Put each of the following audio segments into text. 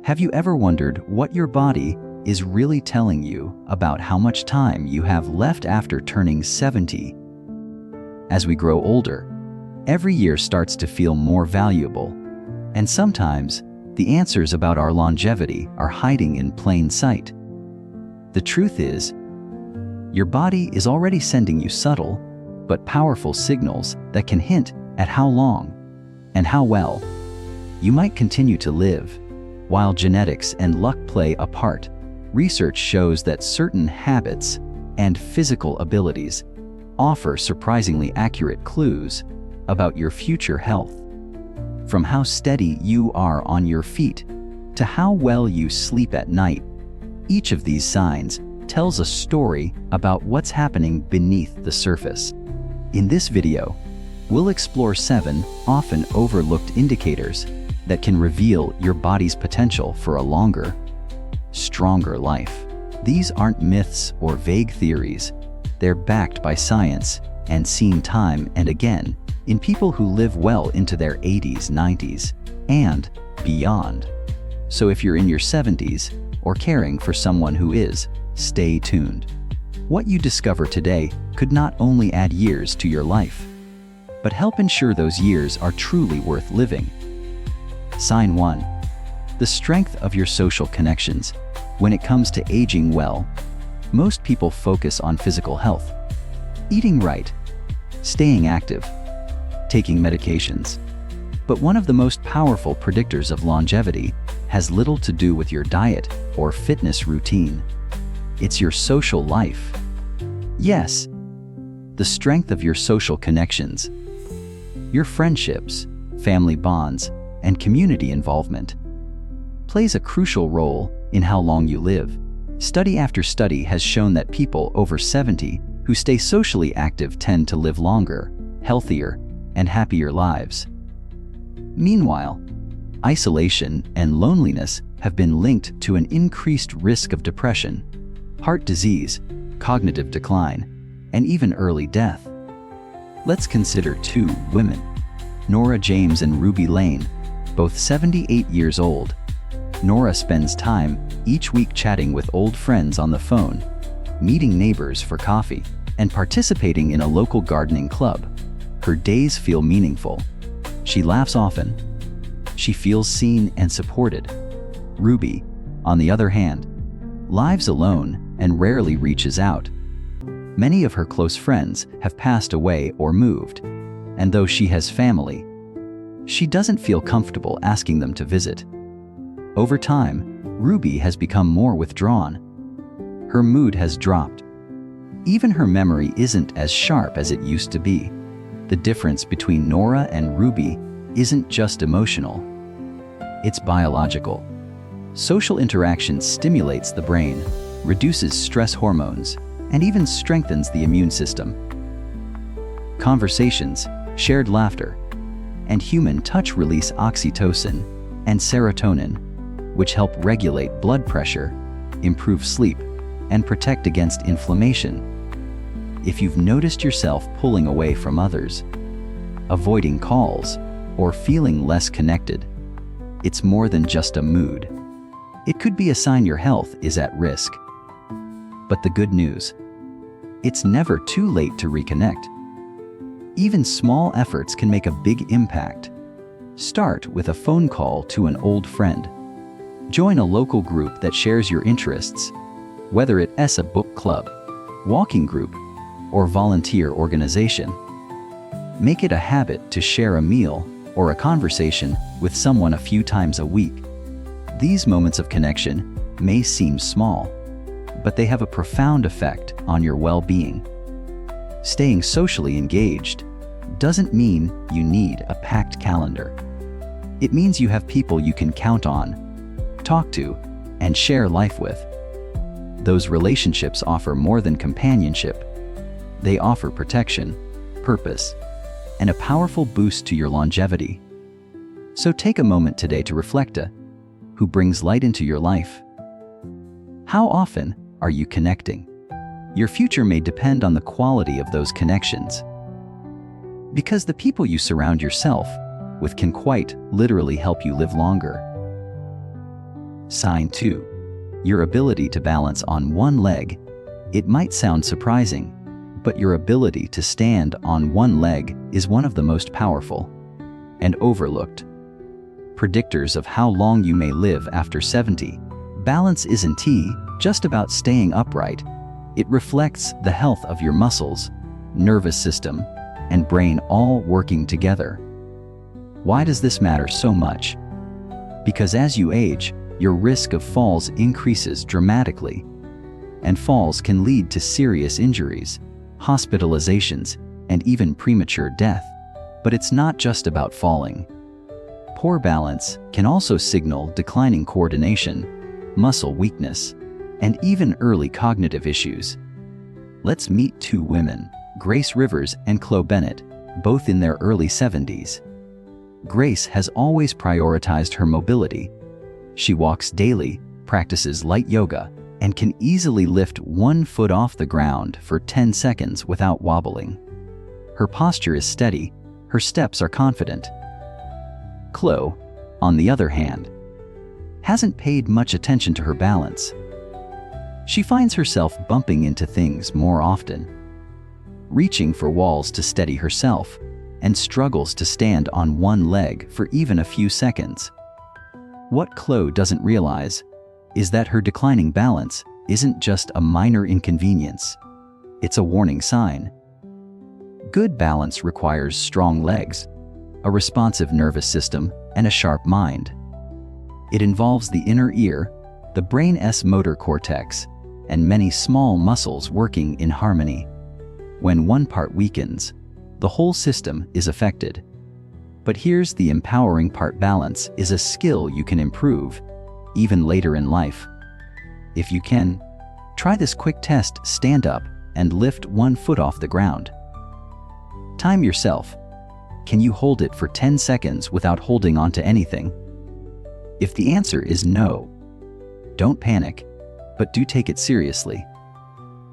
Have you ever wondered what your body is really telling you about how much time you have left after turning 70? As we grow older, every year starts to feel more valuable, and sometimes the answers about our longevity are hiding in plain sight. The truth is, your body is already sending you subtle but powerful signals that can hint at how long and how well you might continue to live. While genetics and luck play a part, research shows that certain habits and physical abilities offer surprisingly accurate clues about your future health. From how steady you are on your feet to how well you sleep at night, each of these signs tells a story about what's happening beneath the surface. In this video, we'll explore 7 often overlooked indicators that can reveal your body's potential for a longer, stronger life. These aren't myths or vague theories. They're backed by science and seen time and again in people who live well into their 80s, 90s, and beyond. So if you're in your 70s or caring for someone who is, stay tuned. What you discover today could not only add years to your life, but help ensure those years are truly worth living. Sign 1. The strength of your social connections. When it comes to aging well, most people focus on physical health, eating right, staying active, taking medications. But one of the most powerful predictors of longevity has little to do with your diet or fitness routine. It's your social life. Yes, the strength of your social connections, your friendships, family bonds, and community involvement plays a crucial role in how long you live. Study after study has shown that people over 70 who stay socially active tend to live longer, healthier, and happier lives. Meanwhile, isolation and loneliness have been linked to an increased risk of depression, heart disease, cognitive decline, and even early death. Let's consider 2 women, Nora James and Ruby Lane, both 78 years old. Nora spends time each week chatting with old friends on the phone, meeting neighbors for coffee, and participating in a local gardening club. Her days feel meaningful. She laughs often. She feels seen and supported. Ruby, on the other hand, lives alone and rarely reaches out. Many of her close friends have passed away or moved, and though she has family, she doesn't feel comfortable asking them to visit. Over time, Ruby has become more withdrawn. Her mood has dropped. Even her memory isn't as sharp as it used to be. The difference between Nora and Ruby isn't just emotional. It's biological. Social interaction stimulates the brain, reduces stress hormones, and even strengthens the immune system. Conversations, shared laughter, and human touch release oxytocin and serotonin, which help regulate blood pressure, improve sleep, and protect against inflammation. If you've noticed yourself pulling away from others, avoiding calls, or feeling less connected, it's more than just a mood. It could be a sign your health is at risk. But the good news, it's never too late to reconnect. Even small efforts can make a big impact. Start with a phone call to an old friend. Join a local group that shares your interests, whether it's a book club, walking group, or volunteer organization. Make it a habit to share a meal or a conversation with someone a few times a week. These moments of connection may seem small, but they have a profound effect on your well-being. Staying socially engaged doesn't mean you need a packed calendar. It means you have people you can count on, talk to, and share life with. Those relationships offer more than companionship. They offer protection, purpose, and a powerful boost to your longevity. So take a moment today to reflect on who brings light into your life. How often are you connecting? Your future may depend on the quality of those connections. Because the people you surround yourself with can quite literally help you live longer. Sign 2. Your ability to balance on one leg. It might sound surprising, but your ability to stand on one leg is one of the most powerful and overlooked predictors of how long you may live after 70. Balance isn't just about staying upright. It reflects the health of your muscles, nervous system, and brain all working together. Why does this matter so much? Because as you age, your risk of falls increases dramatically, and falls can lead to serious injuries, hospitalizations, and even premature death. But it's not just about falling. Poor balance can also signal declining coordination, muscle weakness, and even early cognitive issues. Let's meet two women, Grace Rivers and Chloe Bennett, both in their early 70s. Grace has always prioritized her mobility. She walks daily, practices light yoga, and can easily lift one foot off the ground for 10 seconds without wobbling. Her posture is steady, her steps are confident. Chloe, on the other hand, hasn't paid much attention to her balance. She finds herself bumping into things more often, reaching for walls to steady herself, and struggles to stand on one leg for even a few seconds. What Chloe doesn't realize is that her declining balance isn't just a minor inconvenience. It's a warning sign. Good balance requires strong legs, a responsive nervous system, and a sharp mind. It involves the inner ear, the brain's motor cortex, and many small muscles working in harmony. When one part weakens, the whole system is affected. But here's the empowering part: balance is a skill you can improve, even later in life. If you can, try this quick test: stand up and lift one foot off the ground. Time yourself. Can you hold it for 10 seconds without holding onto anything? If the answer is no, don't panic, but do take it seriously.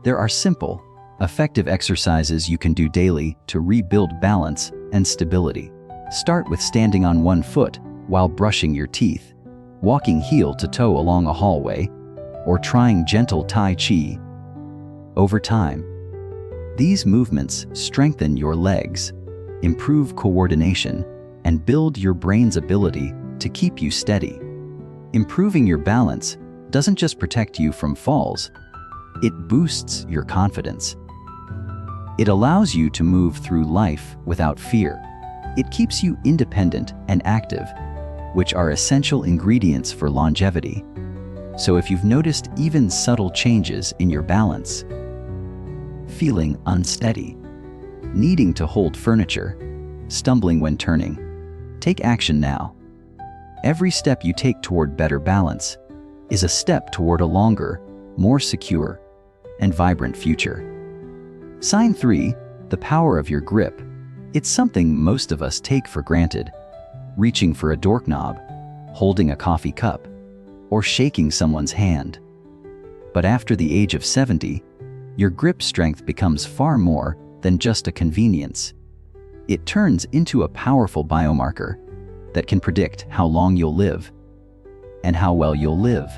There are simple, effective exercises you can do daily to rebuild balance and stability. Start with standing on one foot while brushing your teeth, walking heel to toe along a hallway, or trying gentle Tai Chi. Over time, these movements strengthen your legs, improve coordination, and build your brain's ability to keep you steady. Improving your balance doesn't just protect you from falls, it boosts your confidence. It allows you to move through life without fear. It keeps you independent and active, which are essential ingredients for longevity. So if you've noticed even subtle changes in your balance, feeling unsteady, needing to hold furniture, stumbling when turning, take action now. Every step you take toward better balance is a step toward a longer, more secure, and vibrant future. Sign 3, the power of your grip. It's something most of us take for granted. Reaching for a doorknob, holding a coffee cup, or shaking someone's hand. But after the age of 70, your grip strength becomes far more than just a convenience. It turns into a powerful biomarker that can predict how long you'll live and how well you'll live.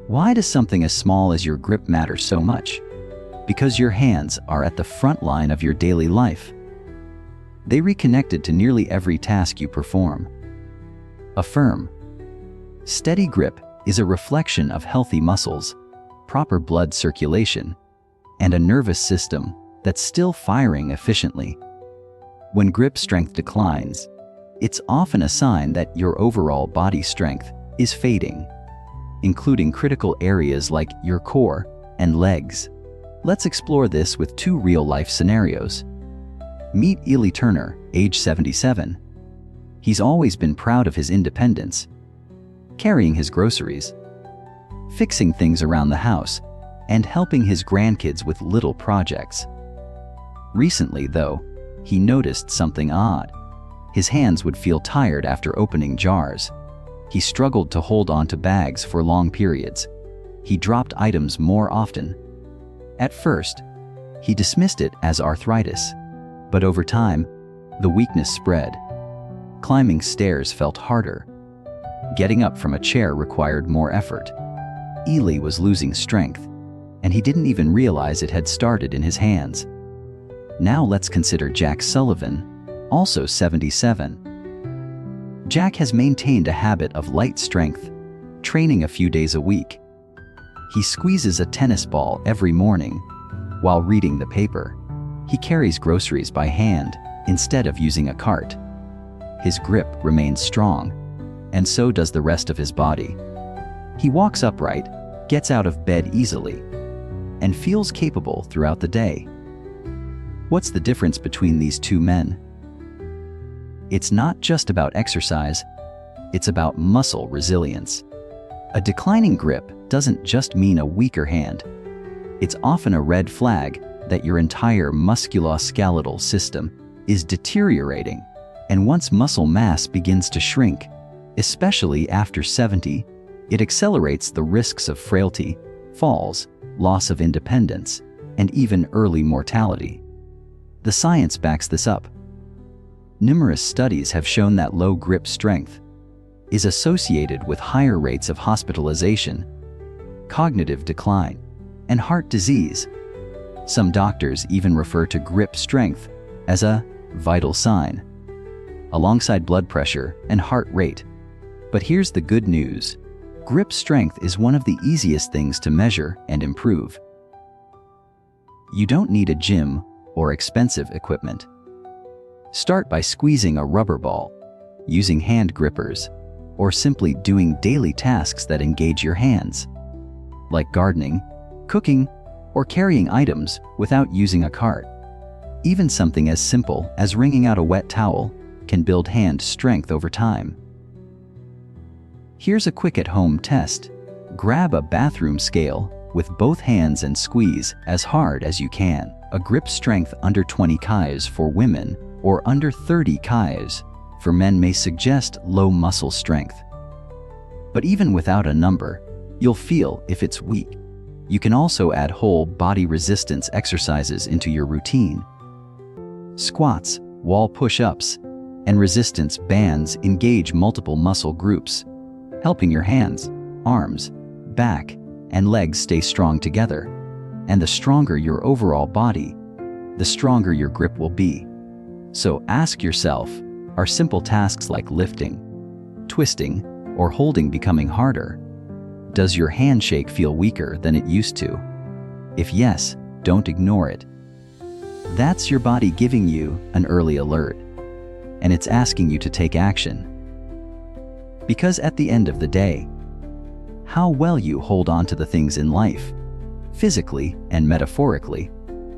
Why does something as small as your grip matter so much? Because your hands are at the front line of your daily life. They reconnected to nearly every task you perform. A firm, steady grip is a reflection of healthy muscles, proper blood circulation, and a nervous system that's still firing efficiently. When grip strength declines, it's often a sign that your overall body strength is fading, including critical areas like your core and legs. Let's explore this with two real-life scenarios. Meet Ely Turner, age 77. He's always been proud of his independence, carrying his groceries, fixing things around the house, and helping his grandkids with little projects. Recently, though, he noticed something odd. His hands would feel tired after opening jars. He struggled to hold onto bags for long periods. He dropped items more often. At first, he dismissed it as arthritis, but over time, the weakness spread. Climbing stairs felt harder. Getting up from a chair required more effort. Ely was losing strength, and he didn't even realize it had started in his hands. Now let's consider Jack Sullivan, also 77. Jack has maintained a habit of light strength, training a few days a week. He squeezes a tennis ball every morning while reading the paper. He carries groceries by hand instead of using a cart. His grip remains strong, and so does the rest of his body. He walks upright, gets out of bed easily, and feels capable throughout the day. What's the difference between these two men? It's not just about exercise, it's about muscle resilience. A declining grip doesn't just mean a weaker hand. It's often a red flag that your entire musculoskeletal system is deteriorating, and once muscle mass begins to shrink, especially after 70, it accelerates the risks of frailty, falls, loss of independence, and even early mortality. The science backs this up. Numerous studies have shown that low grip strength is associated with higher rates of hospitalization, cognitive decline, and heart disease. Some doctors even refer to grip strength as a vital sign, alongside blood pressure and heart rate. But here's the good news. Grip strength is one of the easiest things to measure and improve. You don't need a gym or expensive equipment. Start by squeezing a rubber ball, using hand grippers, or simply doing daily tasks that engage your hands, like gardening, cooking, or carrying items without using a cart. Even something as simple as wringing out a wet towel can build hand strength over time. Here's a quick at-home test. Grab a bathroom scale with both hands and squeeze as hard as you can. A grip strength under 20 kgs for women or under 30 kgs for men may suggest low muscle strength. But even without a number, you'll feel if it's weak. You can also add whole body resistance exercises into your routine. Squats, wall push-ups, and resistance bands engage multiple muscle groups, helping your hands, arms, back, and legs stay strong together. And the stronger your overall body, the stronger your grip will be. So ask yourself, are simple tasks like lifting, twisting, or holding becoming harder? Does your handshake feel weaker than it used to? If yes, don't ignore it. That's your body giving you an early alert, and it's asking you to take action. Because at the end of the day, how well you hold on to the things in life, physically and metaphorically,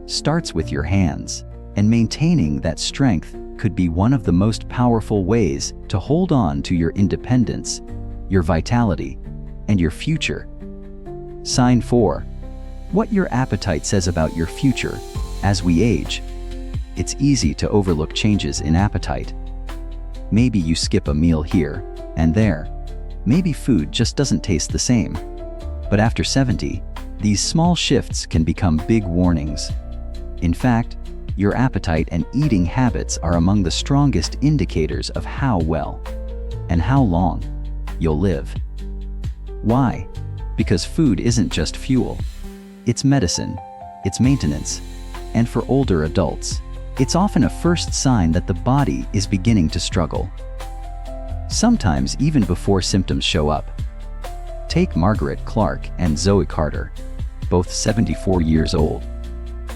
starts with your hands, and maintaining that strength could be one of the most powerful ways to hold on to your independence, your vitality, and your future. Sign 4. What your appetite says about your future as we age. It's easy to overlook changes in appetite. Maybe you skip a meal here and there. Maybe food just doesn't taste the same. But after 70, these small shifts can become big warnings. In fact, your appetite and eating habits are among the strongest indicators of how well and how long you'll live. Why? Because food isn't just fuel. It's medicine, it's maintenance, and for older adults, it's often a first sign that the body is beginning to struggle. Sometimes even before symptoms show up. Take Margaret Clark and Zoe Carter, both 74 years old.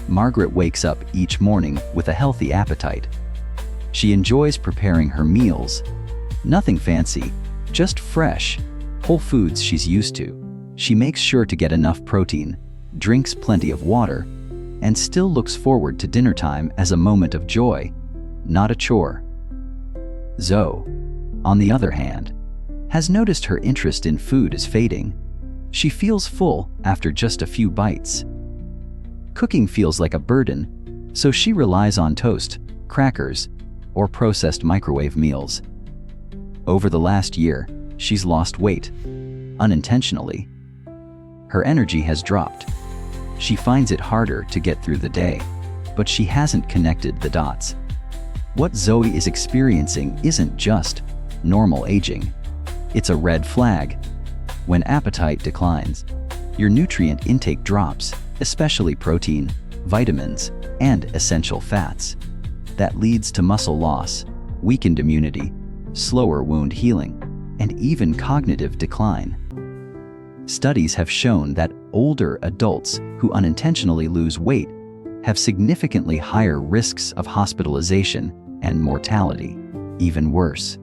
Margaret wakes up each morning with a healthy appetite. She enjoys preparing her meals. Nothing fancy, just fresh, whole foods she's used to. She makes sure to get enough protein, drinks plenty of water, and still looks forward to dinner time as a moment of joy, not a chore. Zoe, on the other hand, has noticed her interest in food is fading. She feels full after just a few bites. Cooking feels like a burden, so she relies on toast, crackers, or processed microwave meals. Over the last year, she's lost weight, unintentionally. Her energy has dropped. She finds it harder to get through the day, but she hasn't connected the dots. What Zoe is experiencing isn't just normal aging. It's a red flag. When appetite declines, your nutrient intake drops, especially protein, vitamins, and essential fats. That leads to muscle loss, weakened immunity, slower wound healing, and even cognitive decline. Studies have shown that older adults who unintentionally lose weight have significantly higher risks of hospitalization and mortality. Even worse,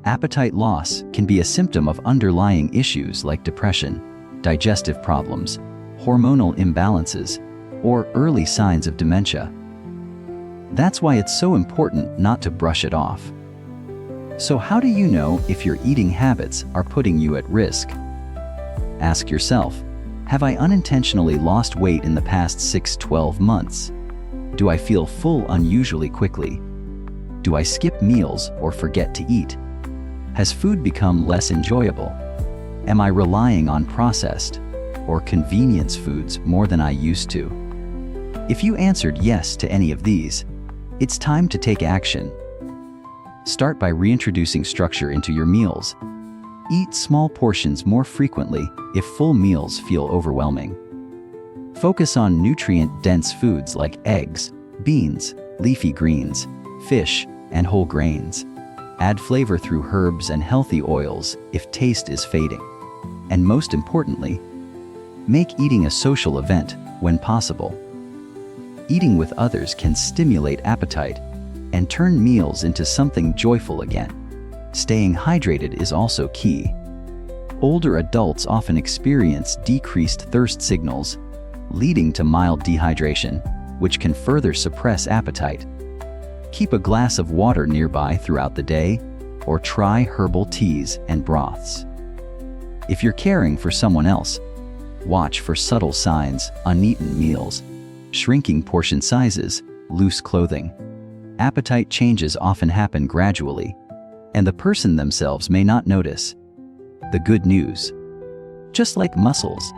appetite loss can be a symptom of underlying issues like depression, digestive problems, hormonal imbalances, or early signs of dementia. That's why it's so important not to brush it off. So how do you know if your eating habits are putting you at risk? Ask yourself, have I unintentionally lost weight in the past 6-12 months? Do I feel full unusually quickly? Do I skip meals or forget to eat? Has food become less enjoyable? Am I relying on processed or convenience foods more than I used to? If you answered yes to any of these, it's time to take action. Start by reintroducing structure into your meals. Eat small portions more frequently if full meals feel overwhelming. Focus on nutrient-dense foods like eggs, beans, leafy greens, fish, and whole grains. Add flavor through herbs and healthy oils if taste is fading. And most importantly, make eating a social event when possible. Eating with others can stimulate appetite and turn meals into something joyful again. Staying hydrated is also key. Older adults often experience decreased thirst signals, leading to mild dehydration, which can further suppress appetite. Keep a glass of water nearby throughout the day, or try herbal teas and broths. If you're caring for someone else, watch for subtle signs: uneaten meals, shrinking portion sizes, loose clothing. Appetite changes often happen gradually, and the person themselves may not notice. The good news: just like muscles,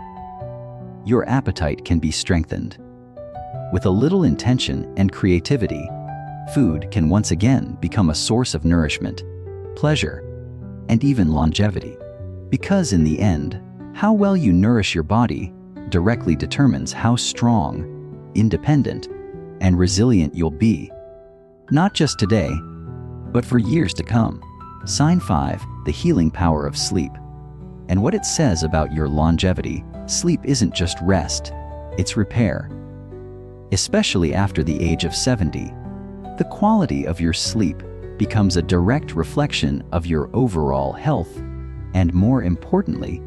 your appetite can be strengthened. With a little intention and creativity, food can once again become a source of nourishment, pleasure, and even longevity. Because in the end, how well you nourish your body directly determines how strong, independent, and resilient you'll be, not just today, but for years to come. Sign 5, the healing power of sleep. And what it says about your longevity: sleep isn't just rest, it's repair. Especially after the age of 70, the quality of your sleep becomes a direct reflection of your overall health, and more importantly,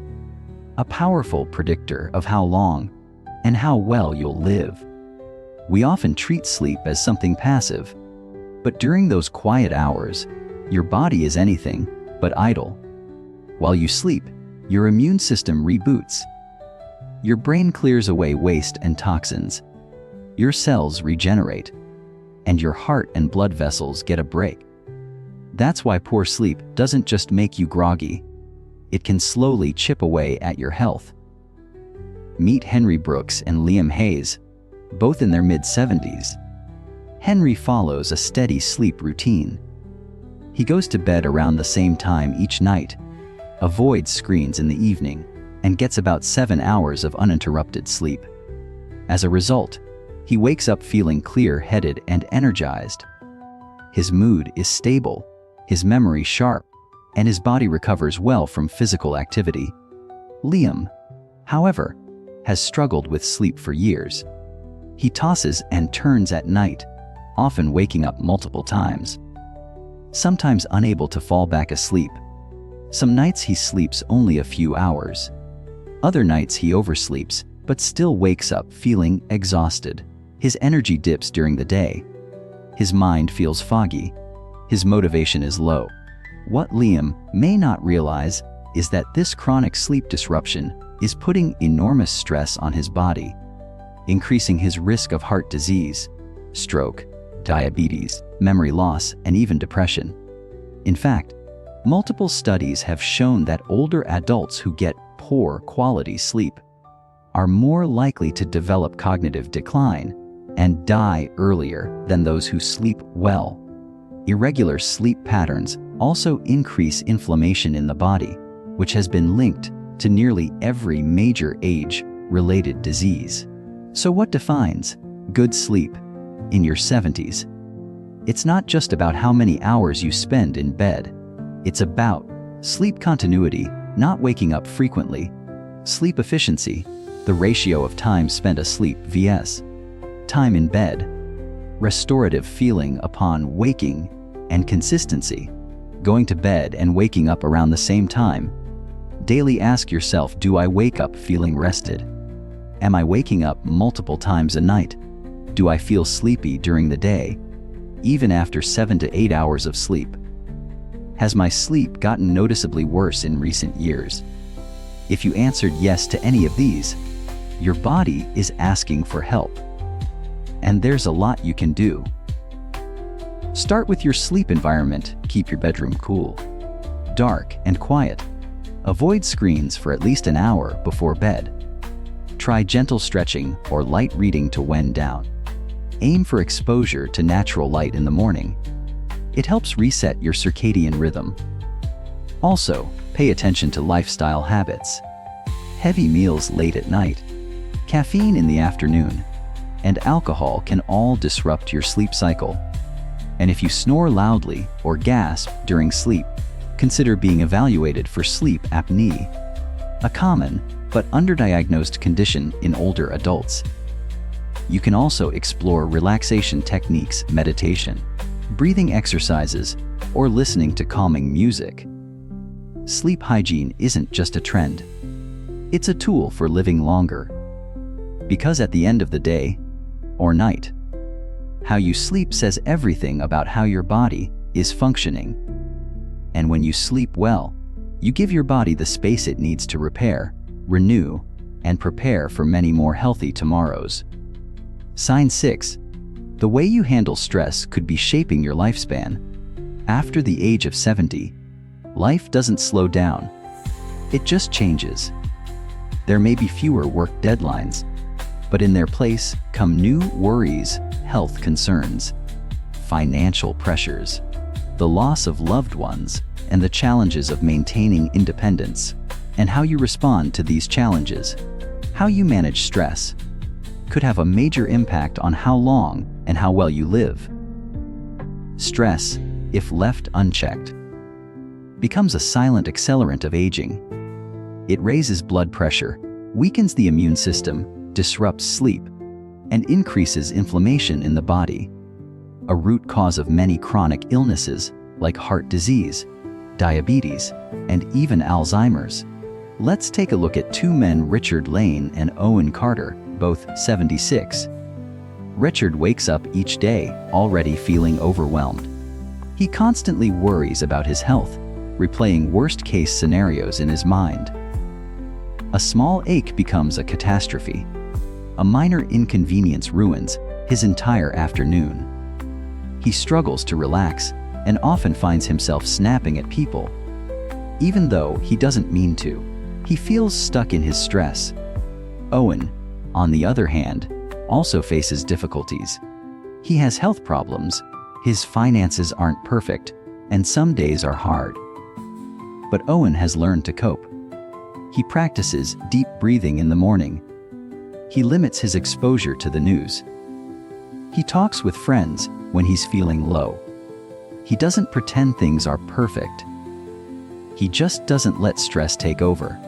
a powerful predictor of how long and how well you'll live. We often treat sleep as something passive, but during those quiet hours, your body is anything but idle. While you sleep, your immune system reboots. Your brain clears away waste and toxins. Your cells regenerate, and your heart and blood vessels get a break. That's why poor sleep doesn't just make you groggy. It can slowly chip away at your health. Meet Henry Brooks and Liam Hayes, both in their mid-70s. Henry follows a steady sleep routine. He goes to bed around the same time each night, avoids screens in the evening, and gets about 7 hours of uninterrupted sleep. As a result, he wakes up feeling clear-headed and energized. His mood is stable, his memory sharp, and his body recovers well from physical activity. Liam, however, has struggled with sleep for years. He tosses and turns at night, often waking up multiple times. Sometimes unable to fall back asleep. Some nights he sleeps only a few hours. Other nights he oversleeps, but still wakes up feeling exhausted. His energy dips during the day. His mind feels foggy. His motivation is low. What Liam may not realize is that this chronic sleep disruption is putting enormous stress on his body, increasing his risk of heart disease, stroke, diabetes, memory loss, and even depression. In fact, multiple studies have shown that older adults who get poor quality sleep are more likely to develop cognitive decline and die earlier than those who sleep well. Irregular sleep patterns also increase inflammation in the body, which has been linked to nearly every major age-related disease. So what defines good sleep in your 70s? It's not just about how many hours you spend in bed. It's about sleep continuity, not waking up frequently; sleep efficiency, the ratio of time spent asleep vs. time in bed; restorative feeling upon waking; and consistency, going to bed and waking up around the same time. Daily ask yourself, do I wake up feeling rested? Am I waking up multiple times a night? Do I feel sleepy during the day, even after 7 to 8 hours of sleep? Has my sleep gotten noticeably worse in recent years? If you answered yes to any of these, your body is asking for help. And there's a lot you can do. Start with your sleep environment. Keep your bedroom cool, dark, and quiet. Avoid screens for at least an hour before bed. Try gentle stretching or light reading to wind down. Aim for exposure to natural light in the morning. It helps reset your circadian rhythm. Also, pay attention to lifestyle habits. Heavy meals late at night, caffeine in the afternoon, and alcohol can all disrupt your sleep cycle. And if you snore loudly or gasp during sleep, consider being evaluated for sleep apnea, a common but underdiagnosed condition in older adults. You can also explore relaxation techniques, meditation, breathing exercises, or listening to calming music. Sleep hygiene isn't just a trend. It's a tool for living longer. Because at the end of the day, or night, how you sleep says everything about how your body is functioning. And when you sleep well, you give your body the space it needs to repair, renew, and prepare for many more healthy tomorrows. Sign 6. The way you handle stress could be shaping your lifespan. After the age of 70, life doesn't slow down. It just changes. There may be fewer work deadlines, but in their place come new worries, health concerns, financial pressures, the loss of loved ones, and the challenges of maintaining independence. And how you respond to these challenges, how you manage stress, could have a major impact on how long and how well you live. Stress, if left unchecked, becomes a silent accelerant of aging. It raises blood pressure, weakens the immune system, disrupts sleep, and increases inflammation in the body. A root cause of many chronic illnesses like heart disease, diabetes, and even Alzheimer's. Let's take a look at two men, Richard Lane and Owen Carter, both 76. Richard wakes up each day already feeling overwhelmed. He constantly worries about his health, replaying worst-case scenarios in his mind. A small ache becomes a catastrophe. A minor inconvenience ruins his entire afternoon. He struggles to relax and often finds himself snapping at people. Even though he doesn't mean to, he feels stuck in his stress. Owen, on the other hand, also faces difficulties. He has health problems, his finances aren't perfect, and some days are hard. But Owen has learned to cope. He practices deep breathing in the morning. He limits his exposure to the news. He talks with friends when he's feeling low. He doesn't pretend things are perfect. He just doesn't let stress take over.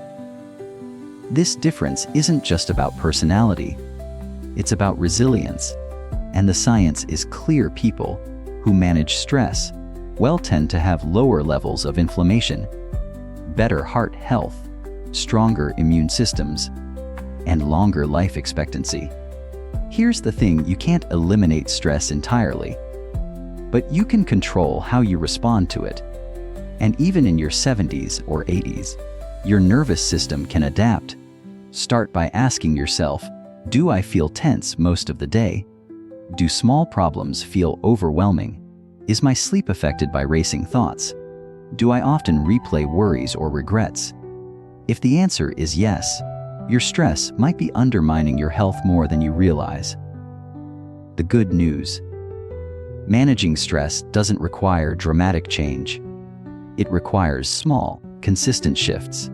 This difference isn't just about personality. It's about resilience. And the science is clear. People who manage stress well tend to have lower levels of inflammation, better heart health, stronger immune systems, and longer life expectancy. Here's the thing, you can't eliminate stress entirely, but you can control how you respond to it. And even in your 70s or 80s, your nervous system can adapt. Start by asking yourself, do I feel tense most of the day? Do small problems feel overwhelming? Is my sleep affected by racing thoughts? Do I often replay worries or regrets? If the answer is yes, your stress might be undermining your health more than you realize. The good news: managing stress doesn't require dramatic change. It requires small, consistent shifts.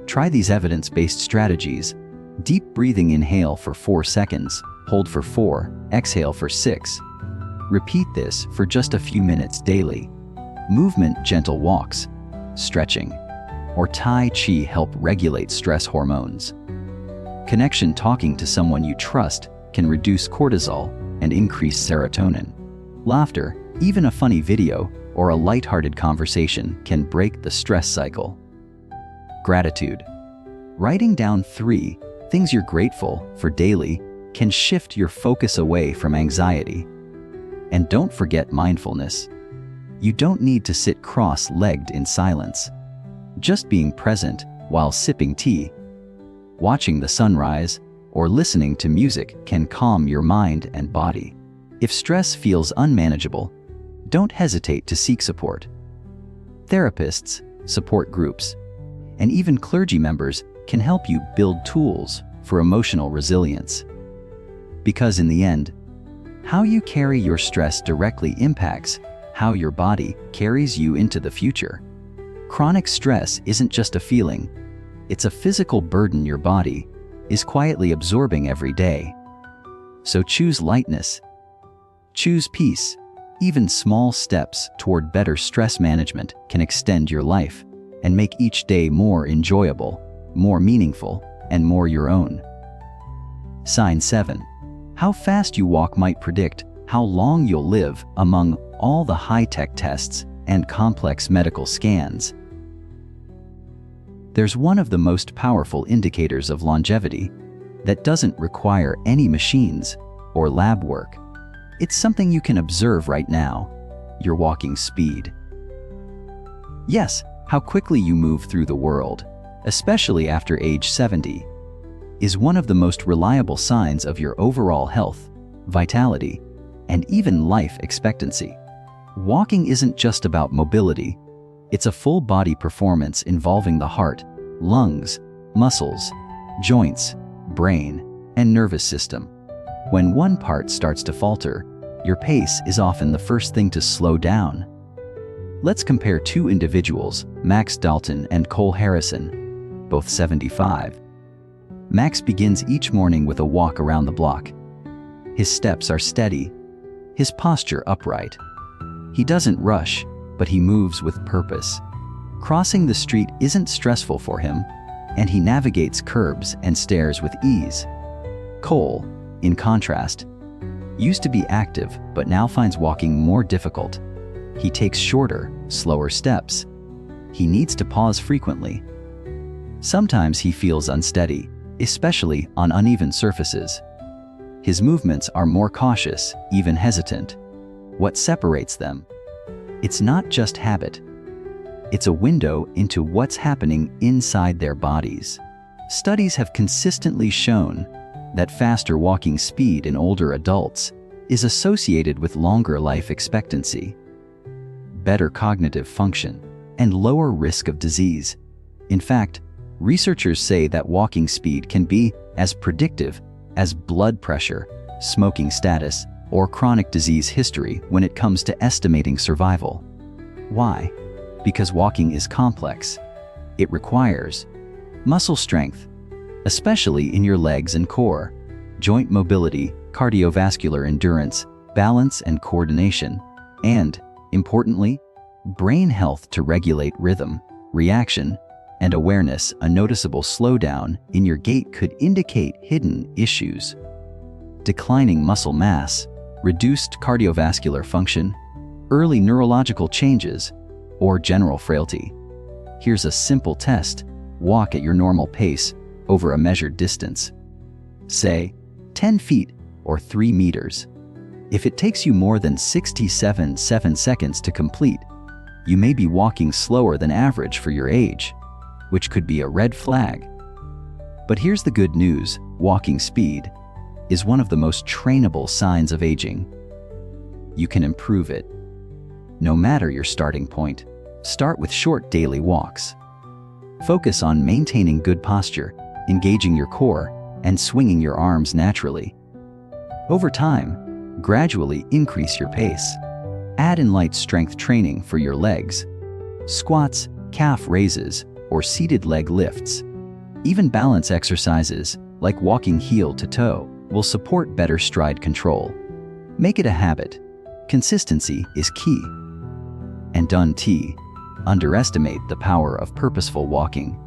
Try these evidence-based strategies. Deep breathing: inhale for 4 seconds, hold for 4, exhale for 6. Repeat this for just a few minutes daily. Movement: gentle walks, stretching, or Tai Chi help regulate stress hormones. Connection: talking to someone you trust can reduce cortisol and increase serotonin. Laughter: even a funny video or a lighthearted conversation can break the stress cycle. Gratitude: writing down 3 things you're grateful for daily can shift your focus away from anxiety. And don't forget mindfulness. You don't need to sit cross-legged in silence. Just being present while sipping tea, watching the sunrise, or listening to music can calm your mind and body. If stress feels unmanageable, don't hesitate to seek support. Therapists, support groups, and even clergy members can help you build tools for emotional resilience. Because in the end, how you carry your stress directly impacts how your body carries you into the future. Chronic stress isn't just a feeling, it's a physical burden your body is quietly absorbing every day. So choose lightness, choose peace. Even small steps toward better stress management can extend your life and make each day more enjoyable, more meaningful, and more your own. Sign 7. How fast you walk might predict how long you'll live among all the high-tech tests and complex medical scans. There's one of the most powerful indicators of longevity that doesn't require any machines or lab work. It's something you can observe right now: your walking speed. Yes, how quickly you move through the world, especially after age 70, is one of the most reliable signs of your overall health, vitality, and even life expectancy. Walking isn't just about mobility. It's a full-body performance involving the heart, lungs, muscles, joints, brain, and nervous system. When one part starts to falter, your pace is often the first thing to slow down. Let's compare 2 individuals, Max Dalton and Cole Harrison, both 75. Max begins each morning with a walk around the block. His steps are steady, his posture upright. He doesn't rush, but he moves with purpose. Crossing the street isn't stressful for him, and he navigates curbs and stairs with ease. Cole, in contrast, used to be active but now finds walking more difficult. He takes shorter, slower steps. He needs to pause frequently. Sometimes he feels unsteady, especially on uneven surfaces. His movements are more cautious, even hesitant. What separates them? It's not just habit. It's a window into what's happening inside their bodies. Studies have consistently shown that faster walking speed in older adults is associated with longer life expectancy, better cognitive function, and lower risk of disease. In fact, researchers say that walking speed can be as predictive as blood pressure, smoking status, or chronic disease history when it comes to estimating survival. Why? Because walking is complex. It requires muscle strength, especially in your legs and core, joint mobility, cardiovascular endurance, balance and coordination, and, importantly, brain health to regulate rhythm, reaction, and awareness. A noticeable slowdown in your gait could indicate hidden issues: declining muscle mass, reduced cardiovascular function, early neurological changes, or general frailty. Here's a simple test. Walk at your normal pace over a measured distance. Say, 10 feet or 3 meters. If it takes you more than 67 seconds to complete, you may be walking slower than average for your age, which could be a red flag. But here's the good news: walking speed is one of the most trainable signs of aging. You can improve it. No matter your starting point, start with short daily walks. Focus on maintaining good posture, engaging your core, and swinging your arms naturally. Over time, gradually increase your pace. Add in light strength training for your legs, Squats, calf raises, or seated leg lifts. Even balance exercises, like walking heel to toe, will support better stride control. Make it a habit. Consistency is key. And don't underestimate the power of purposeful walking.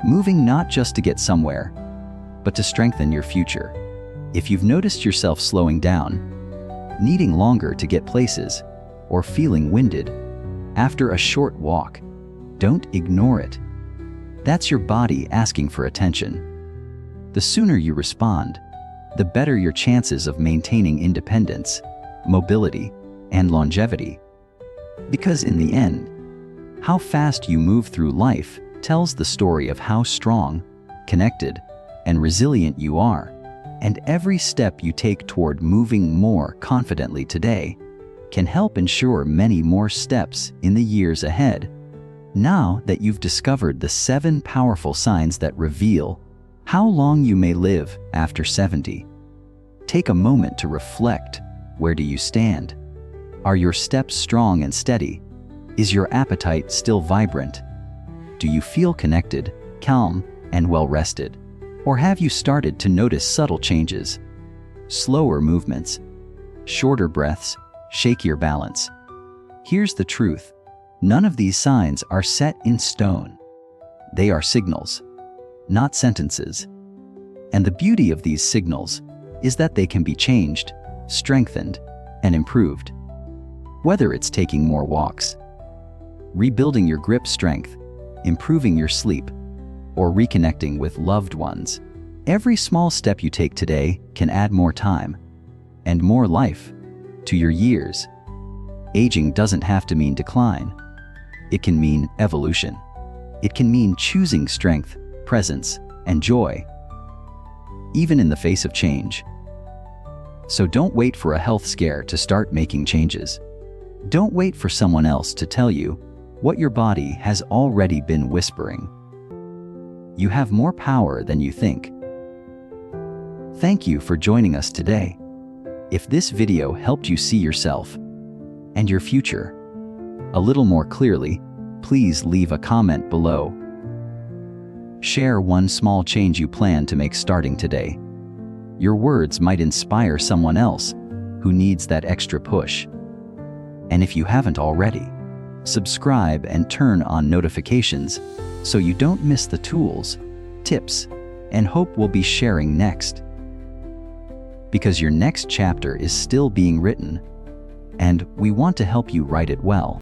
Moving not just to get somewhere, but to strengthen your future. If you've noticed yourself slowing down, needing longer to get places, or feeling winded after a short walk, don't ignore it. That's your body asking for attention. The sooner you respond, the better your chances of maintaining independence, mobility, and longevity. Because in the end, how fast you move through life tells the story of how strong, connected, and resilient you are. And every step you take toward moving more confidently today can help ensure many more steps in the years ahead. Now that you've discovered the 7 powerful signs that reveal how long you may live after 70, take a moment to reflect. Where do you stand? Are your steps strong and steady? Is your appetite still vibrant? Do you feel connected, calm, and well-rested? Or have you started to notice subtle changes? Slower movements, shorter breaths, shakier balance. Here's the truth. None of these signs are set in stone. They are signals, not sentences. And the beauty of these signals is that they can be changed, strengthened, and improved. Whether it's taking more walks, rebuilding your grip strength, improving your sleep, or reconnecting with loved ones, every small step you take today can add more time and more life to your years. Aging doesn't have to mean decline. It can mean evolution. It can mean choosing strength, presence, and joy, even in the face of change. So don't wait for a health scare to start making changes. Don't wait for someone else to tell you what your body has already been whispering. You have more power than you think. Thank you for joining us today. If this video helped you see yourself and your future a little more clearly, please leave a comment below. Share one small change you plan to make starting today. Your words might inspire someone else who needs that extra push. And if you haven't already, subscribe and turn on notifications so you don't miss the tools, tips, and hope we'll be sharing next. Because your next chapter is still being written, and we want to help you write it well.